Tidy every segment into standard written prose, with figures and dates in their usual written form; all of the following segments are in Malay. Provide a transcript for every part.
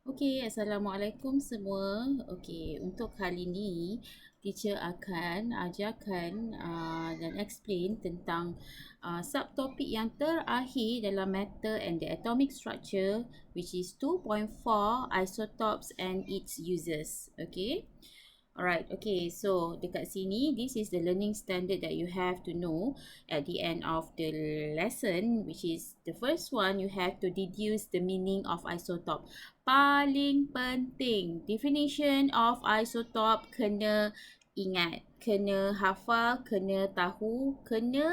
Okey, Assalamualaikum semua. Okey, untuk kali ni, teacher akan ajarkan dan explain tentang subtopik yang terakhir dalam matter and the atomic structure, which is 2.4 isotopes and its uses. Okey. Alright, okay. So dekat sini, this is the learning standard that you have to know at the end of the lesson, which is the first one, you have to deduce the meaning of isotope. Paling penting, definition of isotope kena ingat, kena hafal, kena tahu, kena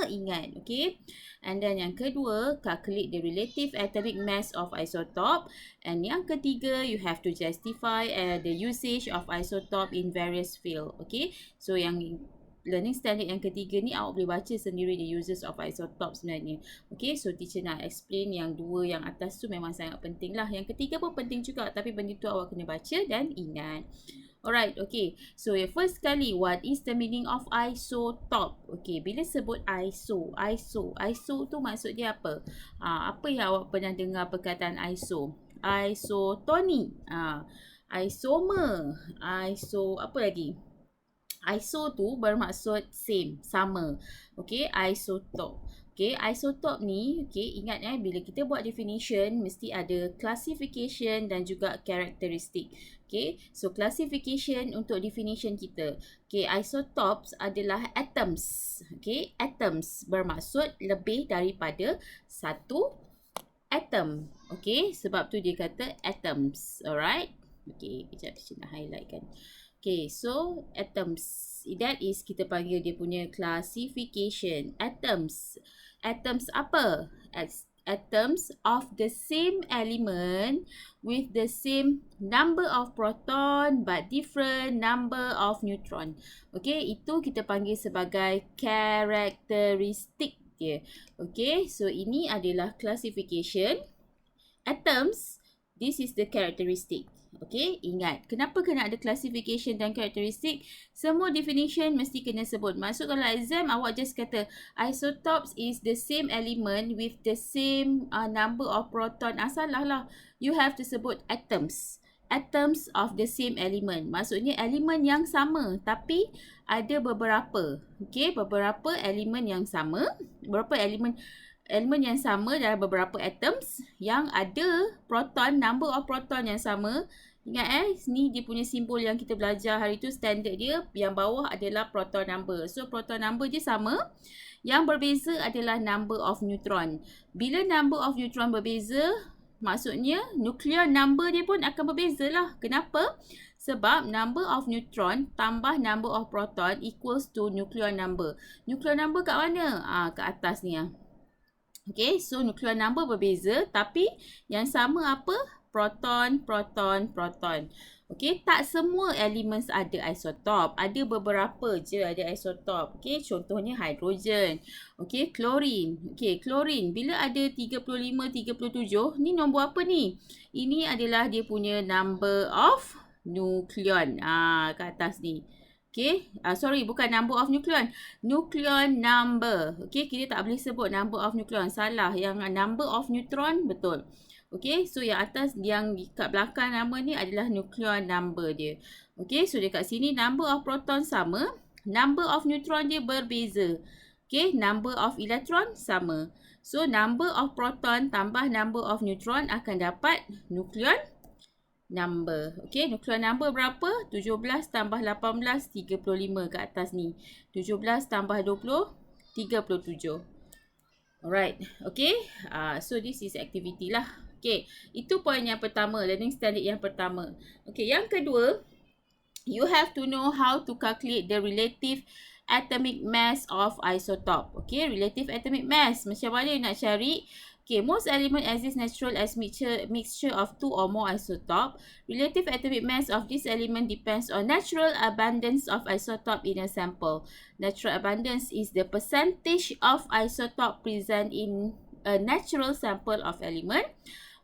ingat, okay? And then yang kedua, calculate the relative atomic mass of isotope. And yang ketiga, you have to justify the usage of isotope in various field. Okay, so yang learning standard yang ketiga ni awak boleh baca sendiri the uses of isotope sebenarnya. Okay, so teacher nak explain yang dua yang atas tu memang sangat penting lah. Yang ketiga pun penting juga, tapi benda tu awak kena baca dan ingat. Alright, okay. So first kali, what is the meaning of isotope? Okay, bila sebut iso tu maksud dia apa? Apa yang awak pernah dengar perkataan iso? Isotonic, isomer, apa lagi? Iso tu bermaksud same, sama. Okay, isotope. Okay, isotope ni, okay, ingat bila kita buat definition, mesti ada classification dan juga characteristic. Okay, so classification untuk definition kita. Okay, isotopes adalah atoms. Okay, atoms bermaksud lebih daripada satu atom. Okay, sebab tu dia kata atoms. Alright. Okay, kejap saya nak highlight kan. Okay, so atoms. That is kita panggil dia punya classification. Atoms. Atoms apa? Atoms of the same element with the same number of proton but different number of neutron. Okay, itu kita panggil sebagai karakteristik dia. Okay, so ini adalah classification. Atoms, this is the characteristic. Okay, ingat. Kenapa kena ada classification dan karakteristik? Semua definition mesti kena sebut. Maksud kalau exam, awak just kata isotopes is the same element with the same number of proton. Salah lah. You have to sebut atoms. Atoms of the same element. Maksudnya elemen yang sama, tapi ada beberapa. Okay, beberapa elemen yang sama. Beberapa elemen yang sama dalam beberapa atoms yang ada proton, number of proton yang sama. Ingat ni dia punya simbol yang kita belajar hari tu, standard dia yang bawah adalah proton number. So proton number je sama. Yang berbeza adalah number of neutron. Bila number of neutron berbeza, maksudnya nuclear number dia pun akan berbeza lah. Kenapa? Sebab number of neutron tambah number of proton equals to nuclear number. Nuclear number kat mana? Kat atas ni . Okay, so nuclear number berbeza, tapi yang sama apa? Proton, proton, proton. Okay, tak semua elements ada isotop. Ada beberapa je ada isotop. Okay, contohnya hidrogen. Okay, klorin. Okay, klorin. Bila ada 35, 37, ni nombor apa ni? Ini adalah dia punya number of nucleon. Kat atas ni. Okay, sorry, bukan number of nucleon. Nucleon number. Okay, kita tak boleh sebut number of nucleon. Salah. Yang number of neutron, betul. Okay, so yang atas, yang kat belakang nama ni adalah nucleon number dia. Okay, so dekat sini number of proton sama. Number of neutron dia berbeza. Okay, number of electron sama. So, number of proton tambah number of neutron akan dapat nucleon number. Okay, nuclear number berapa? 17 tambah 18, 35 kat atas ni. 17 tambah 20, 37. Alright, okay. So this is activity lah. Okay, itu poin yang pertama, learning standard yang pertama. Okay, yang kedua, you have to know how to calculate the relative atomic mass of isotope. Okay, relative atomic mass. Macam mana nak cari? Okay, most element exist natural as mixture of two or more isotope. Relative atomic mass of this element depends on natural abundance of isotope in a sample. Natural abundance is the percentage of isotope present in a natural sample of element.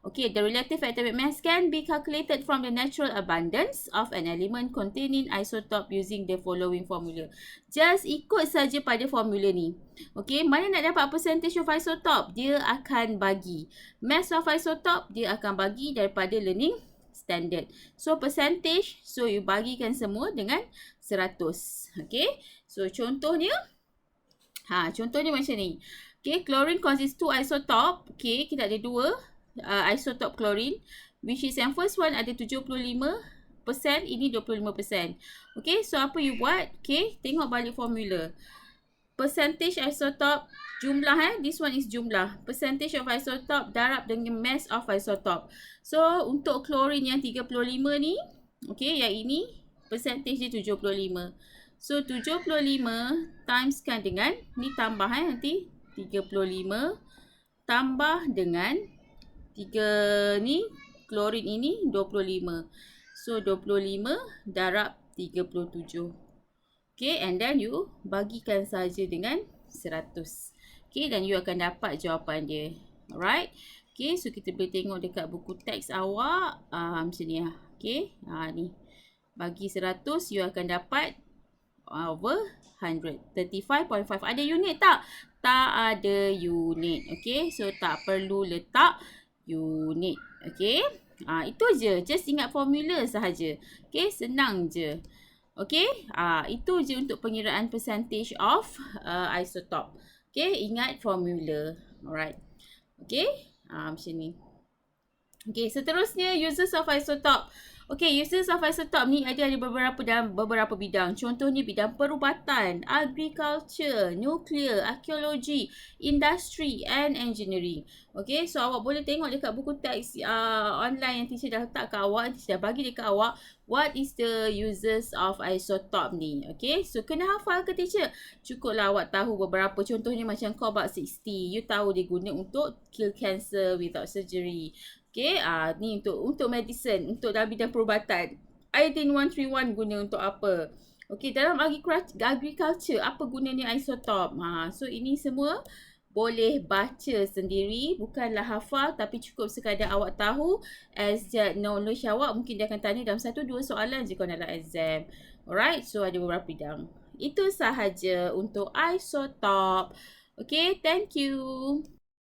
Okay, the relative atomic mass can be calculated from the natural abundance of an element containing isotope using the following formula. Just ikut saja pada formula ni. Okay, mana nak dapat percentage of isotope? Dia akan bagi. Mass of isotope, dia akan bagi daripada learning standard. So, percentage, so you bagikan semua dengan 100. Okay, so contohnya, contohnya macam ni. Okay, chlorine consists 2 isotope. Okay, kita ada 2 isotope chlorine, which is yang first one ada 75%, ini 25%. Okay, so apa you buat? Okay, tengok balik formula. Percentage isotope, jumlah this one is jumlah. Percentage of isotope darab dengan mass of isotope. So, untuk chlorine yang 35 ni, okay, yang ini, percentage dia 75. So, 75 timeskan dengan, ni tambah nanti, 35 tambah dengan 3 ni, klorin ini 25. So, 25 darab 37. Okay, and then you bagikan saja dengan 100. Okay, dan you akan dapat jawapan dia. Alright. Okay, so kita boleh tengok dekat buku teks awak. Macam ni lah. Okay, ni. Bagi 100, you akan dapat over 100. 35.5. Ada unit tak? Tak ada unit. Okay, so tak perlu letak unit. Okay. Itu je. Just ingat formula sahaja. Okay. Senang je. Okay. Itu je untuk pengiraan percentage of isotope. Okay. Ingat formula. Alright. Okay. Macam ni. Okay. Seterusnya, uses of isotope. Okay, uses of isotope ni ada dalam beberapa bidang. Contohnya bidang perubatan, agriculture, nuclear, archaeology, industry and engineering. Okay, so awak boleh tengok dekat buku teks online yang teacher dah letak kat awak, teacher dah bagi dekat awak what is the uses of isotope ni. Okay, so kena hafal ke teacher? Cukuplah awak tahu beberapa, contohnya macam cobalt 60. You tahu dia guna untuk kill cancer without surgery. Okay, ni untuk medicine, untuk dalam bidang perubatan. Iodine 131 guna untuk apa? Okay, dalam agriculture, apa gunanya isotop? So ini semua boleh baca sendiri, bukanlah hafal, tapi cukup sekadar awak tahu as knowledge awak. Mungkin dia akan tanya dalam 1-2 soalan je kalau dalam exam. Alright, so ada beberapa bidang. Itu sahaja untuk isotop. Okay, thank you.